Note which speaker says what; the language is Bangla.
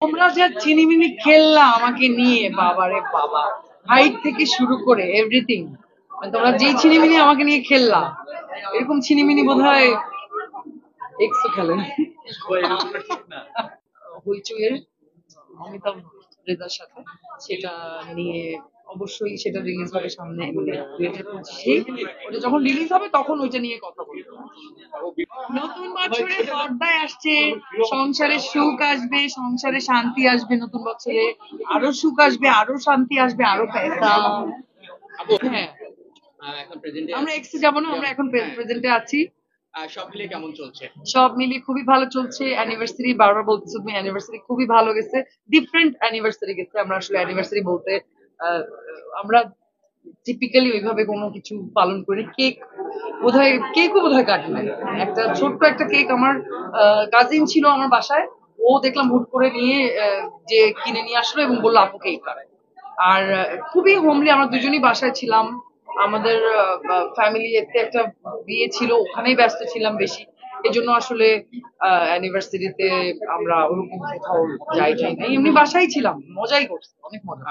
Speaker 1: তোমরা যা চিনিমিনি খেললা আমাকে নিয়ে, বাবারে বাবা, হাইট থেকে শুরু করে এভরিথিং, তোমরা যেই ছিনিমিনি আমাকে নিয়ে খেললা, এরকম ছিনিমিনি বোধহয় এক্সও খেলেন। হইচইয়ের অমিতাভ রেজার সাথে, সেটা নিয়ে অবশ্যই সেটা রিলিজ হবে সামনে, মানে 2025-এ। ওটা যখন রিলিজ হবে তখন ওইটা নিয়ে কথা বলবো। নতুন বছরে পর্দায় আসছে, সংসারে সুখ আসবে, সংসারে শান্তি আসবে, নতুন বছরে আরো সুখ আসবে, আরো শান্তি আসবে, আরো পয়সা। হ্যাঁ,
Speaker 2: এখন প্রেজেন্টে
Speaker 1: আমরা এক্সে যাবো না, আমরা এখন প্রেজেন্টে আছি।
Speaker 2: সব মিলিয়ে কেমন চলছে?
Speaker 1: সব মিলিয়ে খুবই ভালো চলছে। অ্যানিভার্সারি বারবার বলতেছো তুমি, অ্যানিভার্সারি খুবই ভালো গেছে, ডিফারেন্ট অ্যানিভার্সারি গেছে। আমরা আসলে অ্যানিভার্সারি বলতে আহ, আমরা টিপিক্যালি ওইভাবে কোনো কিছু পালন করি। কেকও বোধহয় কাটি নাই। একটা ছোট্ট একটা কেক আমার কাজিন ছিল আমার বাসায়, ও দেখলাম হুট করে নিয়ে যে কিনে নিয়ে আসলো এবং বললো আপু কেক কাটে। আর খুবই হোমলি, আমরা দুজনই বাসায় ছিলাম। আমাদের ফ্যামিলি এতে একটা বিয়ে ছিল, ওখানেই ব্যস্ত ছিলাম বেশি। এই জন্য আসলে অ্যানিভার্সারিতে আমরা ওরকম কোথাও যাই নাই, এমনি বাসায় ছিলাম, মজাই করছি, অনেক মজা।